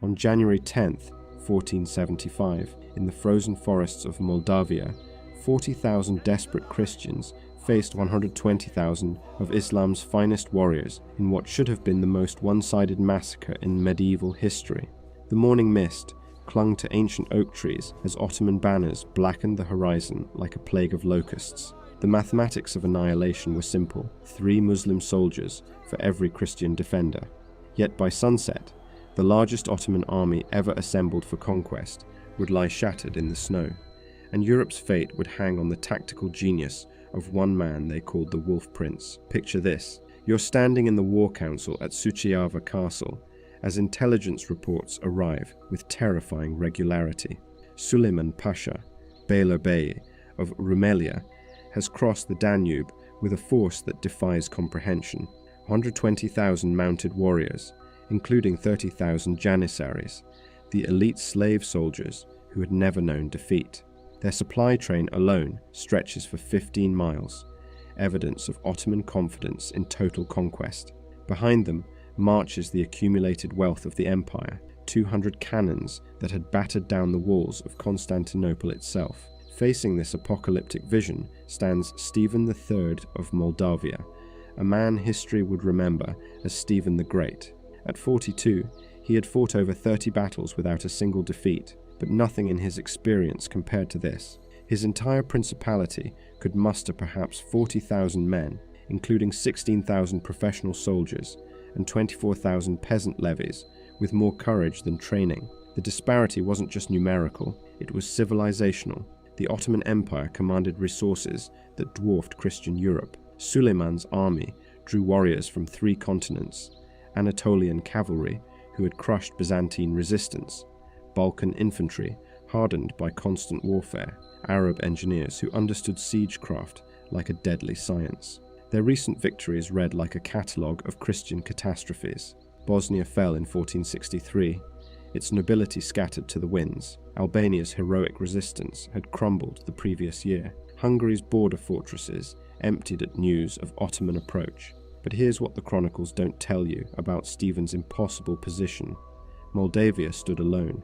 On January 10th, 1475, in the frozen forests of Moldavia, 40,000 desperate Christians faced 120,000 of Islam's finest warriors in what should have been the most one-sided massacre in medieval history. The morning mist clung to ancient oak trees as Ottoman banners blackened the horizon like a plague of locusts. The mathematics of annihilation were simple: 3 Muslim soldiers for every Christian defender. Yet by sunset, the largest Ottoman army ever assembled for conquest would lie shattered in the snow, and Europe's fate would hang on the tactical genius of one man they called the Wolf Prince. Picture this: you're standing in the war council at Suceava Castle as intelligence reports arrive with terrifying regularity. Suleiman Pasha, Beyler Bey of Rumelia, has crossed the Danube with a force that defies comprehension. 120,000 mounted warriors, including 30,000 Janissaries, the elite slave soldiers who had never known defeat. Their supply train alone stretches for 15 miles, evidence of Ottoman confidence in total conquest. Behind them marches the accumulated wealth of the empire, 200 cannons that had battered down the walls of Constantinople itself. Facing this apocalyptic vision stands Stephen III of Moldavia, a man history would remember as Stephen the Great. At 42, he had fought over 30 battles without a single defeat, but nothing in his experience compared to this. His entire principality could muster perhaps 40,000 men, including 16,000 professional soldiers and 24,000 peasant levies with more courage than training. The disparity wasn't just numerical, it was civilizational. The Ottoman Empire commanded resources that dwarfed Christian Europe. Suleiman's army drew warriors from 3 continents: Anatolian cavalry, who had crushed Byzantine resistance; Balkan infantry, hardened by constant warfare; Arab engineers who understood siegecraft like a deadly science. Their recent victories read like a catalogue of Christian catastrophes. Bosnia fell in 1463, its nobility scattered to the winds. Albania's heroic resistance had crumbled the previous year. Hungary's border fortresses emptied at news of Ottoman approach. But here's what the chronicles don't tell you about Stephen's impossible position. Moldavia stood alone.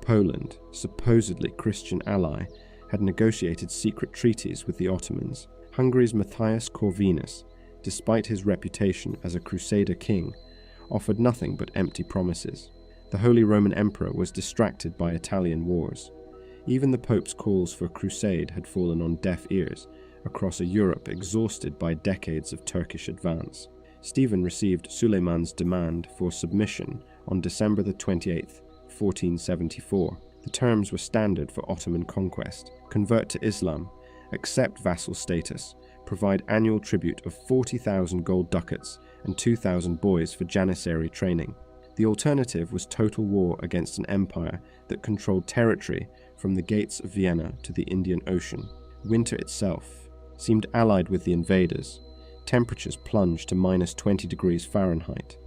Poland, supposedly Christian ally, had negotiated secret treaties with the Ottomans. Hungary's Matthias Corvinus, despite his reputation as a crusader king, offered nothing but empty promises. The Holy Roman Emperor was distracted by Italian wars. Even the Pope's calls for a crusade had fallen on deaf ears across a Europe exhausted by decades of Turkish advance. Stephen received Suleiman's demand for submission on December the 28th, 1474. The terms were standard for Ottoman conquest: convert to Islam, accept vassal status, provide annual tribute of 40,000 gold ducats and 2,000 boys for Janissary training. The alternative was total war against an empire that controlled territory from the gates of Vienna to the Indian Ocean. Winter itself seemed allied with the invaders. Temperatures plunged to minus 20 degrees Fahrenheit,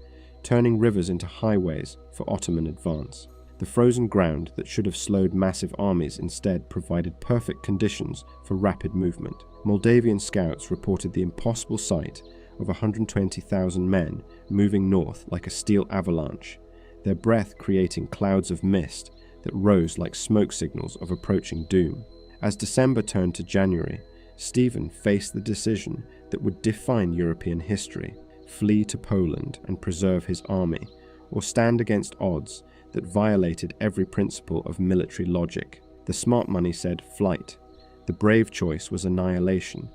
turning rivers into highways for Ottoman advance. The frozen ground that should have slowed massive armies instead provided perfect conditions for rapid movement. Moldavian scouts reported the impossible sight of 120,000 men moving north like a steel avalanche, their breath creating clouds of mist that rose like smoke signals of approaching doom. As December turned to January, Stephen faced the decision that would define European history: flee to Poland and preserve his army, or stand against odds that violated every principle of military logic. The smart money said flight. The brave choice was annihilation.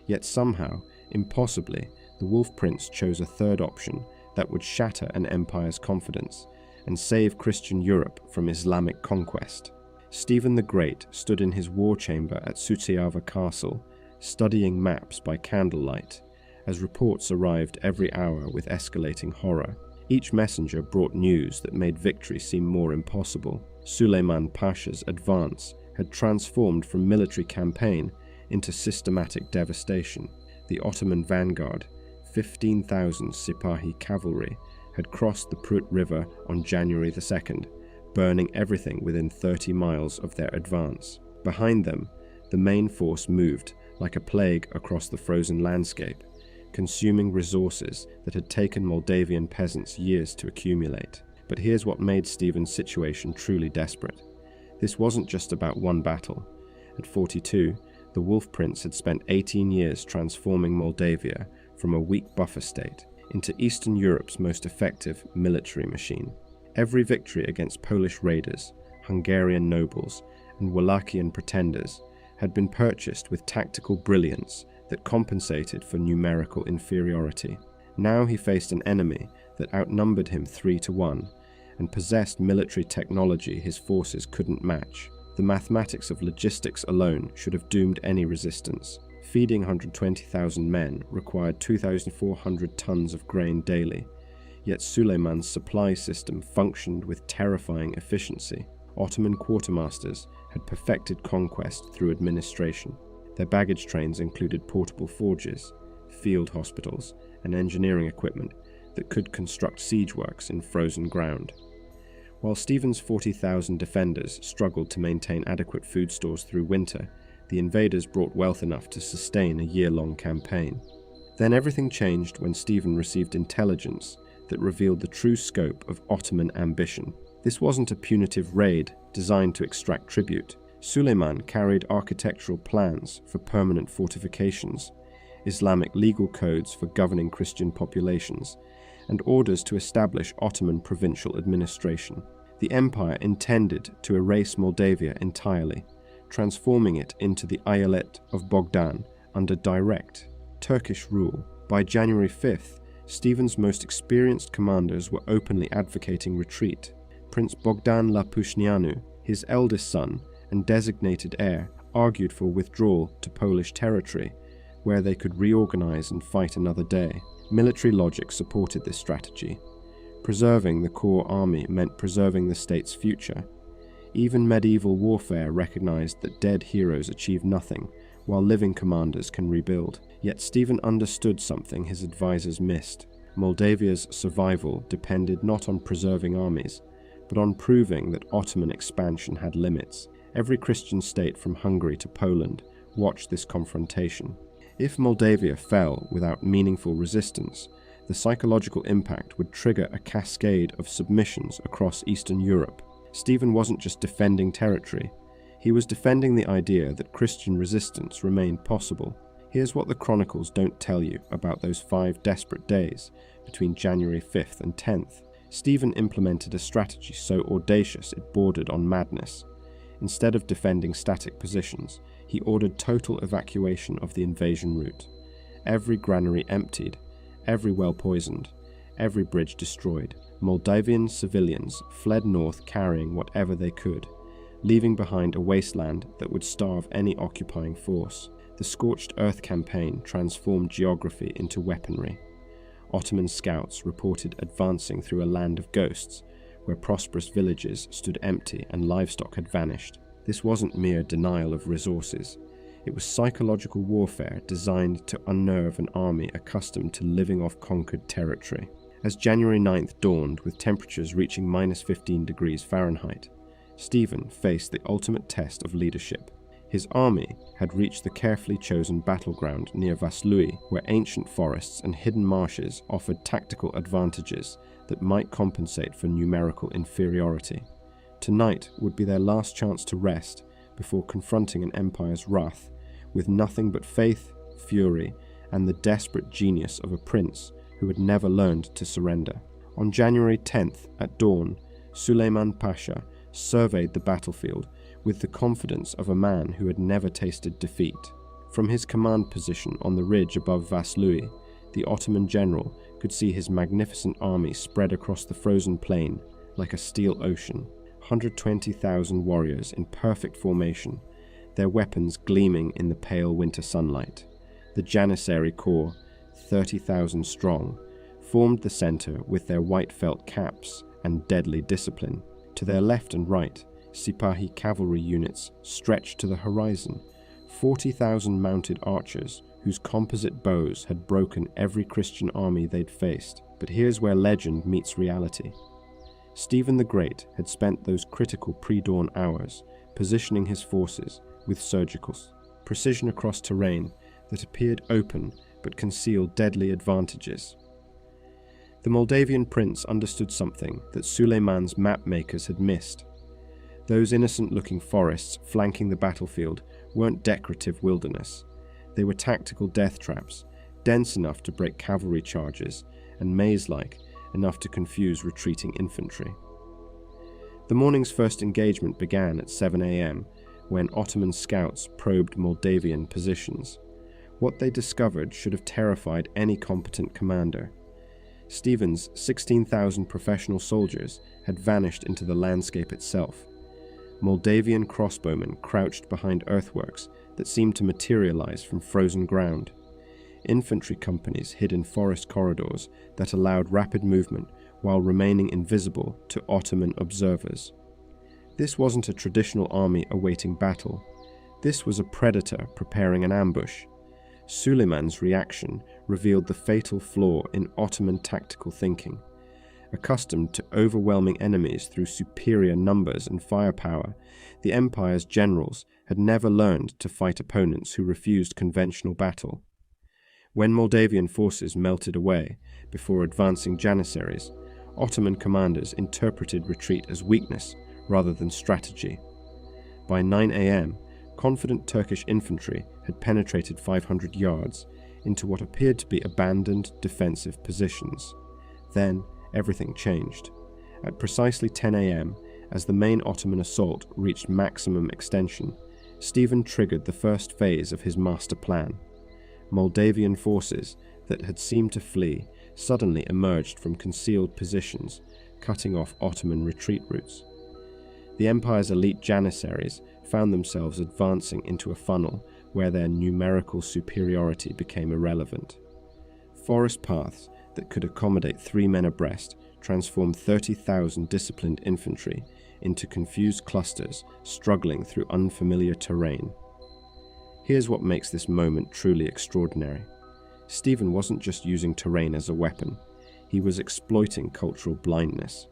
Yet somehow, impossibly, the Wolf Prince chose a third option that would shatter an empire's confidence and save Christian Europe from Islamic conquest. Stephen the Great stood in his war chamber at Suceava Castle, studying maps by candlelight, as reports arrived every hour with escalating horror. Each messenger brought news that made victory seem more impossible. Suleiman Pasha's advance had transformed from military campaign into systematic devastation. The Ottoman vanguard, 15,000 Sipahi cavalry, had crossed the Prut River on January the 2nd, burning everything within 30 miles of their advance. Behind them, the main force moved like a plague across the frozen landscape, consuming resources that had taken Moldavian peasants years to accumulate. But here's what made Stephen's situation truly desperate. This wasn't just about one battle. At 42, the Wolf Prince had spent 18 years transforming Moldavia from a weak buffer state into Eastern Europe's most effective military machine. Every victory against Polish raiders, Hungarian nobles, and Wallachian pretenders had been purchased with tactical brilliance that compensated for numerical inferiority. Now he faced an enemy that outnumbered him 3-1 and possessed military technology his forces couldn't match. The mathematics of logistics alone should have doomed any resistance. Feeding 120,000 men required 2,400 tons of grain daily, yet Suleiman's supply system functioned with terrifying efficiency. Ottoman quartermasters had perfected conquest through administration. Their baggage trains included portable forges, field hospitals, and engineering equipment that could construct siege works in frozen ground. While Stephen's 40,000 defenders struggled to maintain adequate food stores through winter, the invaders brought wealth enough to sustain a year-long campaign. Then everything changed when Stephen received intelligence that revealed the true scope of Ottoman ambition. This wasn't a punitive raid designed to extract tribute. Suleiman carried architectural plans for permanent fortifications, Islamic legal codes for governing Christian populations, and orders to establish Ottoman provincial administration. The empire intended to erase Moldavia entirely, transforming it into the eyalet of Bogdan under direct Turkish rule. By January 5th, Stephen's most experienced commanders were openly advocating retreat. Prince Bogdan Lapușneanu, his eldest son and designated heir, argued for withdrawal to Polish territory, where they could reorganize and fight another day. Military logic supported this strategy. Preserving the core army meant preserving the state's future. Even medieval warfare recognized that dead heroes achieve nothing, while living commanders can rebuild. Yet Stephen understood something his advisors missed. Moldavia's survival depended not on preserving armies, but on proving that Ottoman expansion had limits. Every Christian state from Hungary to Poland watched this confrontation. If Moldavia fell without meaningful resistance, the psychological impact would trigger a cascade of submissions across Eastern Europe. Stephen wasn't just defending territory, he was defending the idea that Christian resistance remained possible. Here's what the chronicles don't tell you about those 5 desperate days between January 5th and 10th. Stephen implemented a strategy so audacious it bordered on madness. Instead of defending static positions, he ordered total evacuation of the invasion route. Every granary emptied, every well poisoned, every bridge destroyed. Moldavian civilians fled north carrying whatever they could, leaving behind a wasteland that would starve any occupying force. The Scorched Earth campaign transformed geography into weaponry. Ottoman scouts reported advancing through a land of ghosts, where prosperous villages stood empty and livestock had vanished. This wasn't mere denial of resources. It was psychological warfare designed to unnerve an army accustomed to living off conquered territory. As January 9th dawned with temperatures reaching -15 degrees Fahrenheit, Stephen faced the ultimate test of leadership. His army had reached the carefully chosen battleground near Vaslui, where ancient forests and hidden marshes offered tactical advantages that might compensate for numerical inferiority. Tonight would be their last chance to rest before confronting an empire's wrath, with nothing but faith, fury, and the desperate genius of a prince who had never learned to surrender. On January 10th at dawn, Suleiman Pasha surveyed the battlefield with the confidence of a man who had never tasted defeat. From his command position on the ridge above Vaslui, the Ottoman general could see his magnificent army spread across the frozen plain like a steel ocean. 120,000 warriors in perfect formation, their weapons gleaming in the pale winter sunlight. The Janissary Corps, 30,000 strong, formed the center with their white felt caps and deadly discipline. To their left and right, Sipahi cavalry units stretched to the horizon, 40,000 mounted archers whose composite bows had broken every Christian army they'd faced. But here's where legend meets reality. Stephen the Great had spent those critical pre-dawn hours positioning his forces with surgical precision across terrain that appeared open but concealed deadly advantages. The Moldavian prince understood something that Suleiman's map makers had missed. Those innocent-looking forests flanking the battlefield weren't decorative wilderness. They were tactical death traps, dense enough to break cavalry charges, and maze-like enough to confuse retreating infantry. The morning's first engagement began at 7 a.m. when Ottoman scouts probed Moldavian positions. What they discovered should have terrified any competent commander. Stephen's 16,000 professional soldiers had vanished into the landscape itself. Moldavian crossbowmen crouched behind earthworks that seemed to materialize from frozen ground. Infantry companies hid in forest corridors that allowed rapid movement while remaining invisible to Ottoman observers. This wasn't a traditional army awaiting battle. This was a predator preparing an ambush. Suleiman's reaction revealed the fatal flaw in Ottoman tactical thinking. Accustomed to overwhelming enemies through superior numbers and firepower, the empire's generals had never learned to fight opponents who refused conventional battle. When Moldavian forces melted away before advancing janissaries, Ottoman commanders interpreted retreat as weakness rather than strategy. By 9 a.m., confident Turkish infantry had penetrated 500 yards into what appeared to be abandoned defensive positions. Then, everything changed. At precisely 10 a.m., as the main Ottoman assault reached maximum extension, Stephen triggered the first phase of his master plan. Moldavian forces that had seemed to flee suddenly emerged from concealed positions, cutting off Ottoman retreat routes. The empire's elite janissaries found themselves advancing into a funnel where their numerical superiority became irrelevant. Forest paths that could accommodate 3 men abreast transformed 30,000 disciplined infantry into confused clusters struggling through unfamiliar terrain. Here's what makes this moment truly extraordinary. Stephen wasn't just using terrain as a weapon, he was exploiting cultural blindness.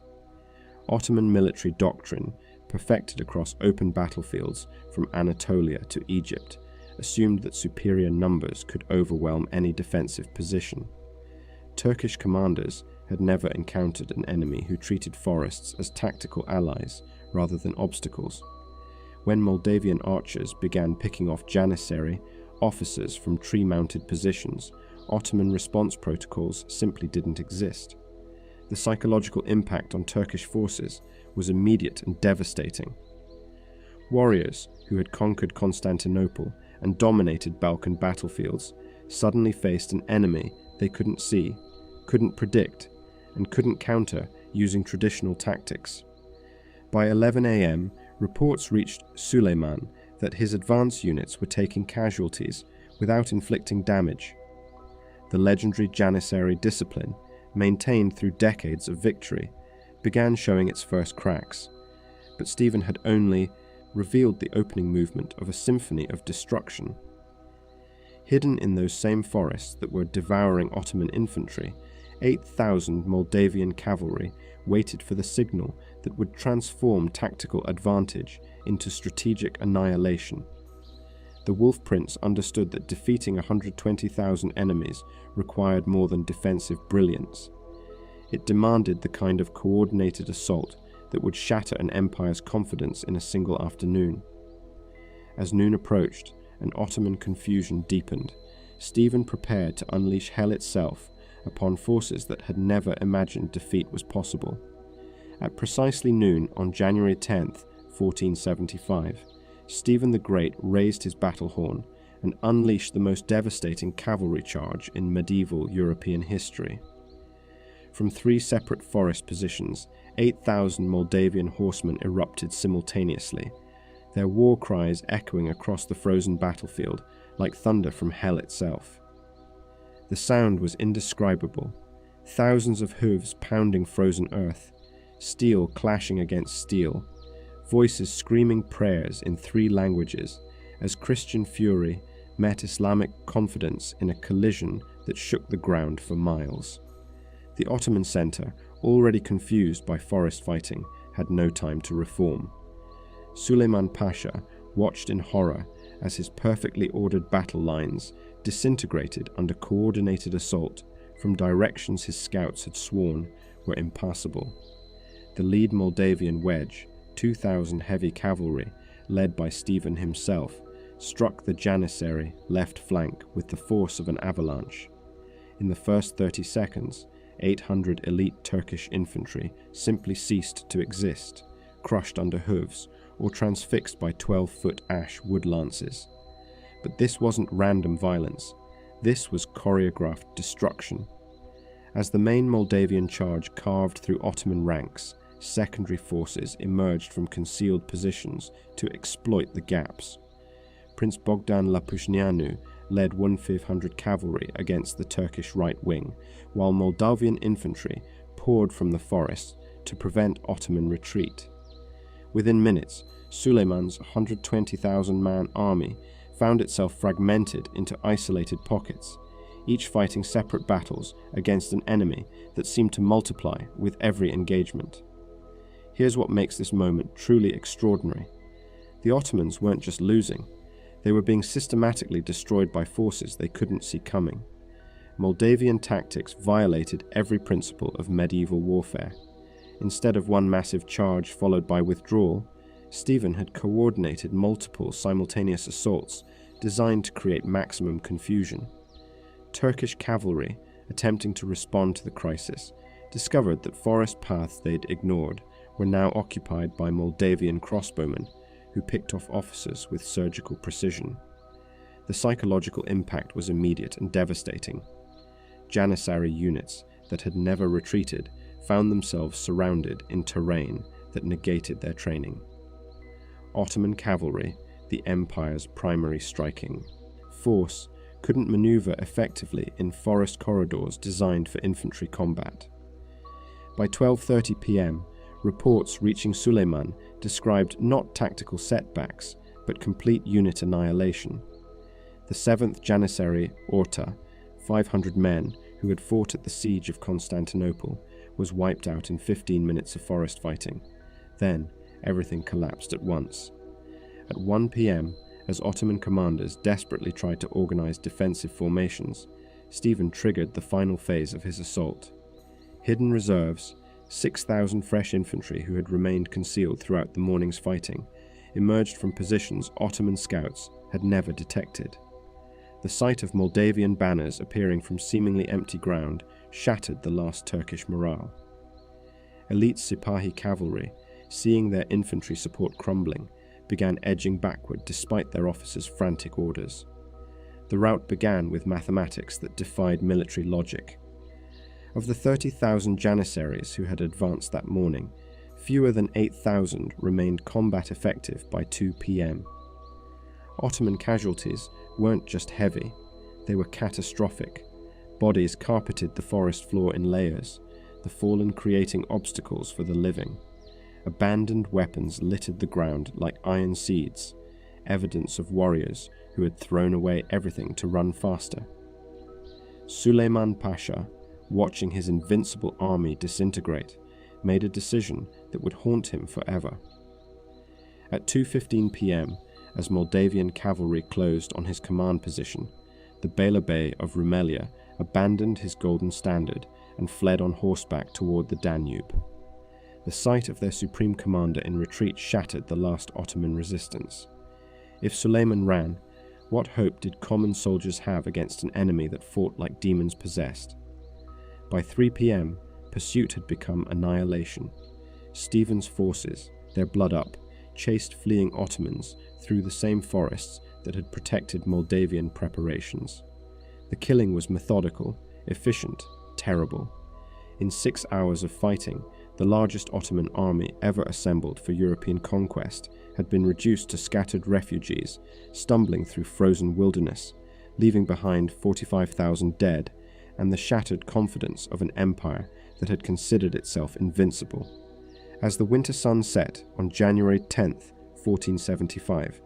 Ottoman military doctrine, perfected across open battlefields from Anatolia to Egypt, assumed that superior numbers could overwhelm any defensive position. Turkish commanders had never encountered an enemy who treated forests as tactical allies rather than obstacles. When Moldavian archers began picking off janissary officers from tree-mounted positions, Ottoman response protocols simply didn't exist. The psychological impact on Turkish forces was immediate and devastating. Warriors who had conquered Constantinople and dominated Balkan battlefields suddenly faced an enemy they couldn't see, couldn't predict, and couldn't counter using traditional tactics. By 11 a.m., reports reached Suleiman that his advance units were taking casualties without inflicting damage. The legendary janissary discipline, maintained through decades of victory, began showing its first cracks, but Stephen had only revealed the opening movement of a symphony of destruction. Hidden in those same forests that were devouring Ottoman infantry, 8,000 Moldavian cavalry waited for the signal that would transform tactical advantage into strategic annihilation. The Wolf Prince understood that defeating 120,000 enemies required more than defensive brilliance. It demanded the kind of coordinated assault that would shatter an empire's confidence in a single afternoon. As noon approached and Ottoman confusion deepened, Stephen prepared to unleash hell itself upon forces that had never imagined defeat was possible. At precisely noon on January 10th, 1475, Stephen the Great raised his battle horn and unleashed the most devastating cavalry charge in medieval European history. From 3 separate forest positions, 8,000 Moldavian horsemen erupted simultaneously, their war cries echoing across the frozen battlefield like thunder from hell itself. The sound was indescribable, thousands of hooves pounding frozen earth, steel clashing against steel, voices screaming prayers in 3 languages as Christian fury met Islamic confidence in a collision that shook the ground for miles. The Ottoman center, already confused by forest fighting, had no time to reform. Suleiman Pasha watched in horror as his perfectly ordered battle lines disintegrated under coordinated assault from directions his scouts had sworn were impassable. The lead Moldavian wedge, 2,000 heavy cavalry, led by Stephen himself, struck the Janissary left flank with the force of an avalanche. In the first 30 seconds, 800 elite Turkish infantry simply ceased to exist, crushed under hooves or transfixed by 12-foot ash wood lances. But this wasn't random violence. This was choreographed destruction. As the main Moldavian charge carved through Ottoman ranks, secondary forces emerged from concealed positions to exploit the gaps. Prince Bogdan Lapușneanu led 1,500 cavalry against the Turkish right wing, while Moldavian infantry poured from the forest to prevent Ottoman retreat. Within minutes, Suleiman's 120,000-man army found itself fragmented into isolated pockets, each fighting separate battles against an enemy that seemed to multiply with every engagement. Here's what makes this moment truly extraordinary. The Ottomans weren't just losing, they were being systematically destroyed by forces they couldn't see coming. Moldavian tactics violated every principle of medieval warfare. Instead of one massive charge followed by withdrawal, Stephen had coordinated multiple simultaneous assaults designed to create maximum confusion. Turkish cavalry, attempting to respond to the crisis, discovered that forest paths they'd ignored were now occupied by Moldavian crossbowmen who picked off officers with surgical precision. The psychological impact was immediate and devastating. Janissary units that had never retreated found themselves surrounded in terrain that negated their training. Ottoman cavalry, the empire's primary striking force, couldn't maneuver effectively in forest corridors designed for infantry combat. By 12:30 p.m., reports reaching Suleiman described not tactical setbacks, but complete unit annihilation. The 7th Janissary Orta, 500 men who had fought at the siege of Constantinople, was wiped out in 15 minutes of forest fighting. Then, everything collapsed at once. At 1 p.m., as Ottoman commanders desperately tried to organize defensive formations, Stephen triggered the final phase of his assault. Hidden reserves, 6,000 fresh infantry who had remained concealed throughout the morning's fighting, emerged from positions Ottoman scouts had never detected. The sight of Moldavian banners appearing from seemingly empty ground shattered the last Turkish morale. Elite Sipahi cavalry, seeing their infantry support crumbling, began edging backward despite their officers' frantic orders. The rout began with mathematics that defied military logic. Of the 30,000 Janissaries who had advanced that morning, fewer than 8,000 remained combat effective by 2 p.m. Ottoman casualties weren't just heavy, they were catastrophic. Bodies carpeted the forest floor in layers, the fallen creating obstacles for the living. Abandoned weapons littered the ground like iron seeds, evidence of warriors who had thrown away everything to run faster. Suleiman Pasha, watching his invincible army disintegrate, made a decision that would haunt him forever. At 2:15 p.m., as Moldavian cavalry closed on his command position, the Beylerbey of Rumelia abandoned his golden standard and fled on horseback toward the Danube. The sight of their supreme commander in retreat shattered the last Ottoman resistance. If Suleiman ran, what hope did common soldiers have against an enemy that fought like demons possessed? By 3 p.m., pursuit had become annihilation. Stephen's forces, their blood up, chased fleeing Ottomans through the same forests that had protected Moldavian preparations. The killing was methodical, efficient, terrible. In 6 hours of fighting, the largest Ottoman army ever assembled for European conquest had been reduced to scattered refugees, stumbling through frozen wilderness, leaving behind 45,000 dead and the shattered confidence of an empire that had considered itself invincible. As the winter sun set on January 10th, 1475,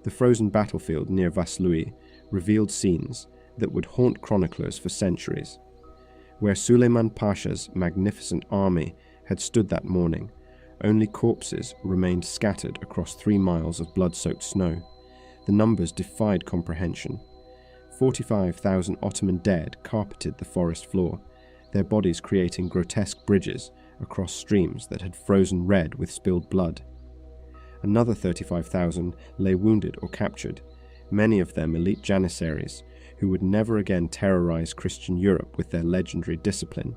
the frozen battlefield near Vaslui revealed scenes that would haunt chroniclers for centuries. Where Suleiman Pasha's magnificent army had stood that morning, only corpses remained scattered across 3 miles of blood-soaked snow. The numbers defied comprehension. 45,000 Ottoman dead carpeted the forest floor, their bodies creating grotesque bridges across streams that had frozen red with spilled blood. Another 35,000 lay wounded or captured, many of them elite janissaries who would never again terrorize Christian Europe with their legendary discipline.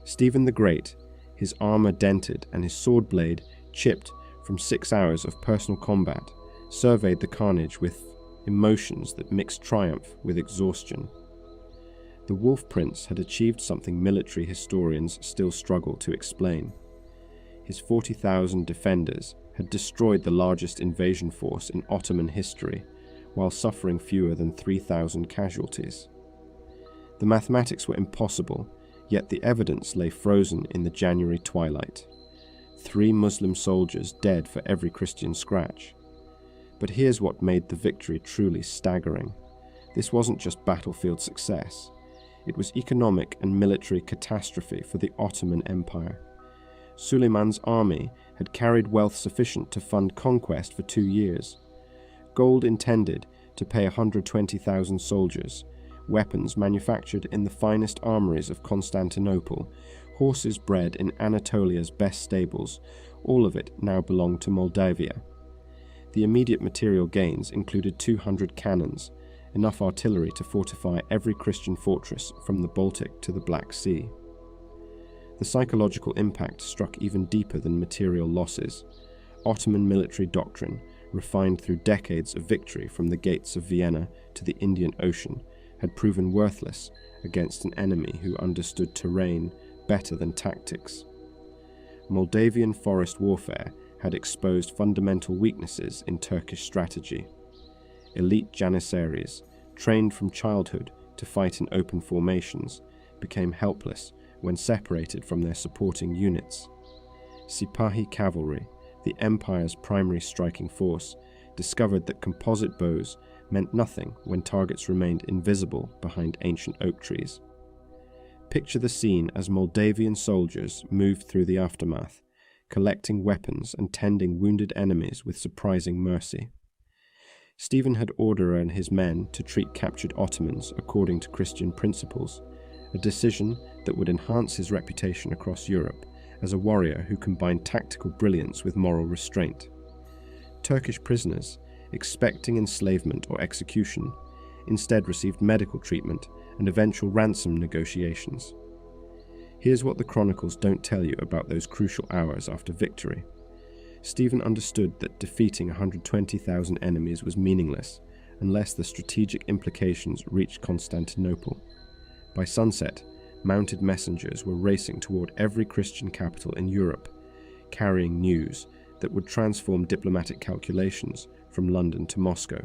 Stephen the Great, his armor dented and his sword blade chipped from 6 hours of personal combat, surveyed the carnage with emotions that mixed triumph with exhaustion. The Wolf Prince had achieved something military historians still struggle to explain. His 40,000 defenders had destroyed the largest invasion force in Ottoman history, while suffering fewer than 3,000 casualties. The mathematics were impossible, yet the evidence lay frozen in the January twilight. 3 Muslim soldiers dead for every Christian scratch. But here's what made the victory truly staggering. This wasn't just battlefield success. It was economic and military catastrophe for the Ottoman Empire. Suleiman's army had carried wealth sufficient to fund conquest for 2 years. Gold intended to pay 120,000 soldiers, weapons manufactured in the finest armories of Constantinople, horses bred in Anatolia's best stables, all of it now belonged to Moldavia. The immediate material gains included 200 cannons, enough artillery to fortify every Christian fortress from the Baltic to the Black Sea. The psychological impact struck even deeper than material losses. Ottoman military doctrine, refined through decades of victory from the gates of Vienna to the Indian Ocean, had proven worthless against an enemy who understood terrain better than tactics. Moldavian forest warfare had exposed fundamental weaknesses in Turkish strategy. Elite janissaries, trained from childhood to fight in open formations, became helpless when separated from their supporting units. Sipahi cavalry, the empire's primary striking force, discovered that composite bows meant nothing when targets remained invisible behind ancient oak trees. Picture the scene as Moldavian soldiers moved through the aftermath, collecting weapons and tending wounded enemies with surprising mercy. Stephen had ordered his men to treat captured Ottomans according to Christian principles, a decision that would enhance his reputation across Europe as a warrior who combined tactical brilliance with moral restraint. Turkish prisoners, expecting enslavement or execution, instead received medical treatment and eventual ransom negotiations. Here's what the chronicles don't tell you about those crucial hours after victory. Stephen understood that defeating 120,000 enemies was meaningless unless the strategic implications reached Constantinople. By sunset, mounted messengers were racing toward every Christian capital in Europe, carrying news that would transform diplomatic calculations from London to Moscow.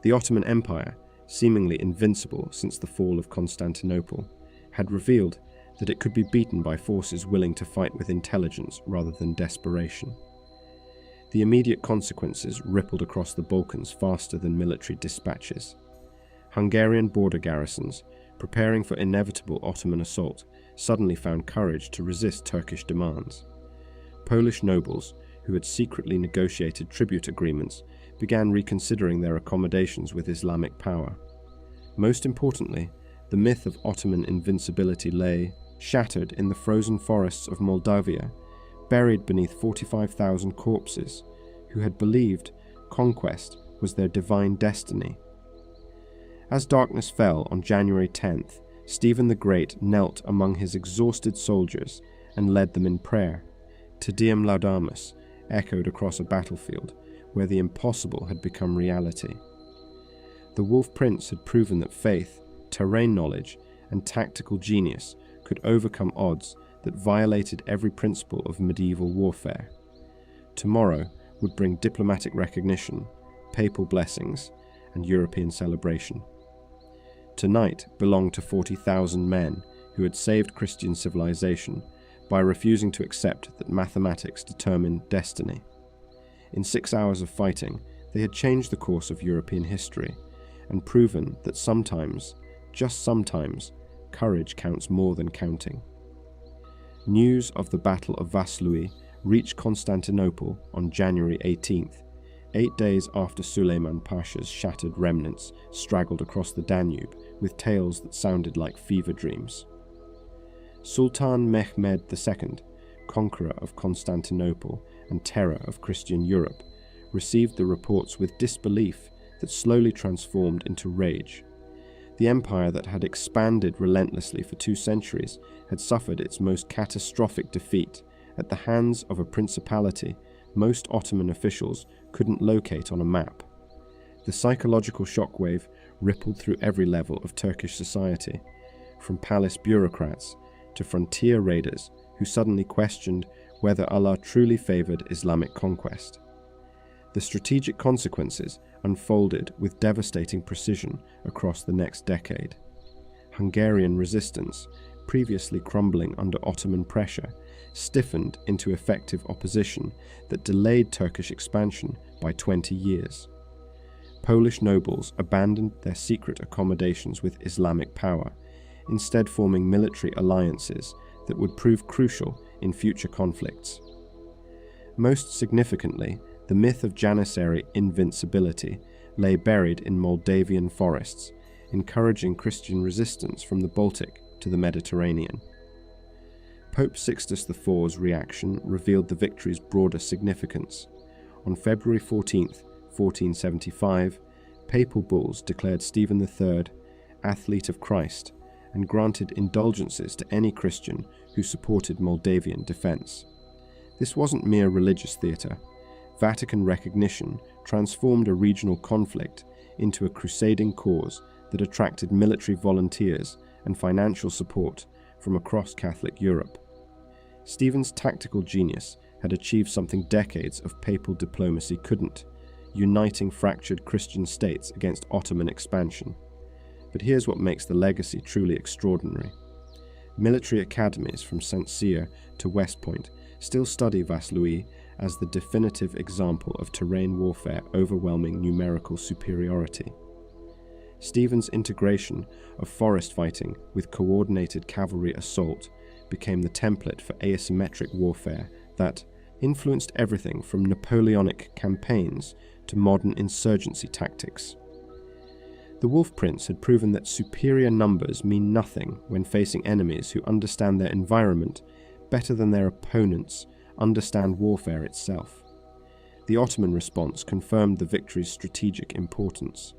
The Ottoman Empire, seemingly invincible since the fall of Constantinople, had revealed that it could be beaten by forces willing to fight with intelligence rather than desperation. The immediate consequences rippled across the Balkans faster than military dispatches. Hungarian border garrisons, preparing for inevitable Ottoman assault, suddenly found courage to resist Turkish demands. Polish nobles, who had secretly negotiated tribute agreements, began reconsidering their accommodations with Islamic power. Most importantly, the myth of Ottoman invincibility lay, shattered in the frozen forests of Moldavia, buried beneath 45,000 corpses, who had believed conquest was their divine destiny. As darkness fell on January 10th, Stephen the Great knelt among his exhausted soldiers and led them in prayer. Te Deum Laudamus echoed across a battlefield where the impossible had become reality. The Wolf Prince had proven that faith, terrain knowledge, and tactical genius could overcome odds that violated every principle of medieval warfare. Tomorrow would bring diplomatic recognition, papal blessings, and European celebration. Tonight belonged to 40,000 men who had saved Christian civilization by refusing to accept that mathematics determined destiny. In 6 hours of fighting, they had changed the course of European history and proven that sometimes, just sometimes, courage counts more than counting. News of the Battle of Vaslui reached Constantinople on January 18th, 8 days after Suleiman Pasha's shattered remnants straggled across the Danube with tales that sounded like fever dreams. Sultan Mehmed II, conqueror of Constantinople and terror of Christian Europe, received the reports with disbelief that slowly transformed into rage. The empire that had expanded relentlessly for 2 centuries had suffered its most catastrophic defeat at the hands of a principality most Ottoman officials couldn't locate on a map. The psychological shockwave rippled through every level of Turkish society, from palace bureaucrats to frontier raiders who suddenly questioned whether Allah truly favored Islamic conquest. The strategic consequences unfolded with devastating precision across the next decade. Hungarian resistance, previously crumbling under Ottoman pressure, stiffened into effective opposition that delayed Turkish expansion by 20 years. Polish nobles abandoned their secret accommodations with Islamic power, instead forming military alliances that would prove crucial in future conflicts. Most significantly, the myth of Janissary invincibility lay buried in Moldavian forests, encouraging Christian resistance from the Baltic to the Mediterranean. Pope Sixtus IV's reaction revealed the victory's broader significance. On February 14, 1475, papal bulls declared Stephen III athlete of Christ and granted indulgences to any Christian who supported Moldavian defense. This wasn't mere religious theater. Vatican recognition transformed a regional conflict into a crusading cause that attracted military volunteers and financial support from across Catholic Europe. Stephen's tactical genius had achieved something decades of papal diplomacy couldn't, uniting fractured Christian states against Ottoman expansion. But here's what makes the legacy truly extraordinary. Military academies from St. Cyr to West Point still study Vaslui as the definitive example of terrain warfare overwhelming numerical superiority. Stephen's integration of forest fighting with coordinated cavalry assault became the template for asymmetric warfare that influenced everything from Napoleonic campaigns to modern insurgency tactics. The Wolf Prince had proven that superior numbers mean nothing when facing enemies who understand their environment better than their opponents understand warfare itself. The Ottoman response confirmed the victory's strategic importance.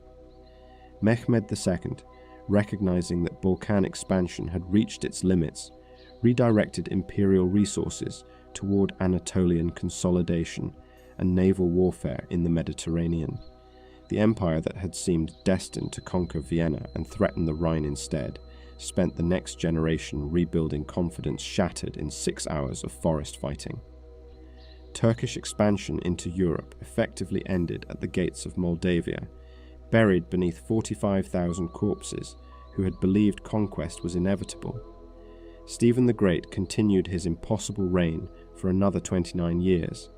Mehmed II, recognizing that Balkan expansion had reached its limits, redirected imperial resources toward Anatolian consolidation and naval warfare in the Mediterranean. The empire that had seemed destined to conquer Vienna and threaten the Rhine instead spent the next generation rebuilding confidence shattered in 6 hours of forest fighting. Turkish expansion into Europe effectively ended at the gates of Moldavia, buried beneath 45,000 corpses who had believed conquest was inevitable. Stephen the Great continued his impossible reign for another 29 years,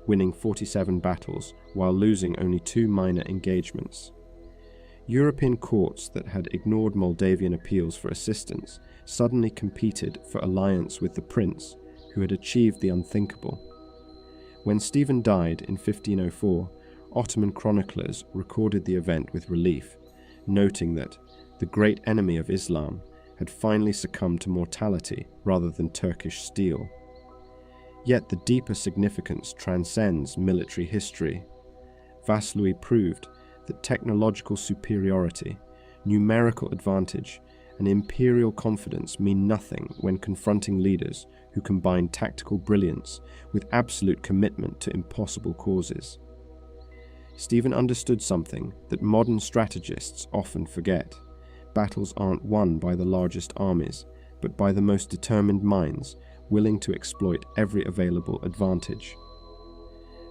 winning 47 battles while losing only 2 minor engagements. European courts that had ignored Moldavian appeals for assistance suddenly competed for alliance with the prince who had achieved the unthinkable. When Stephen died in 1504, Ottoman chroniclers recorded the event with relief, noting that the great enemy of Islam had finally succumbed to mortality rather than Turkish steel. Yet the deeper significance transcends military history. Vaslui proved that technological superiority, numerical advantage, and imperial confidence mean nothing when confronting leaders who combine tactical brilliance with absolute commitment to impossible causes. Stephen understood something that modern strategists often forget. Battles aren't won by the largest armies, but by the most determined minds willing to exploit every available advantage.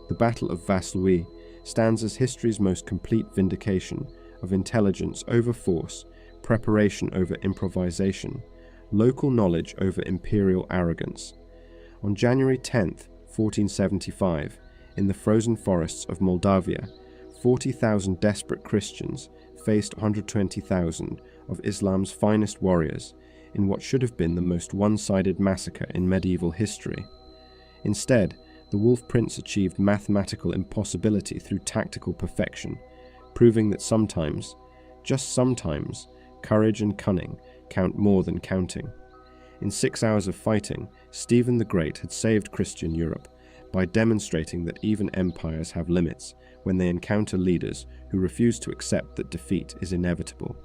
The Battle of Vaslui stands as history's most complete vindication of intelligence over force, preparation over improvisation, local knowledge over imperial arrogance. On January 10, 1475, in the frozen forests of Moldavia, 40,000 desperate Christians faced 120,000 of Islam's finest warriors in what should have been the most one-sided massacre in medieval history. Instead, the Wolf Prince achieved mathematical impossibility through tactical perfection, proving that sometimes, just sometimes, courage and cunning count more than counting. In 6 hours of fighting, Stephen the Great had saved Christian Europe by demonstrating that even empires have limits when they encounter leaders who refuse to accept that defeat is inevitable.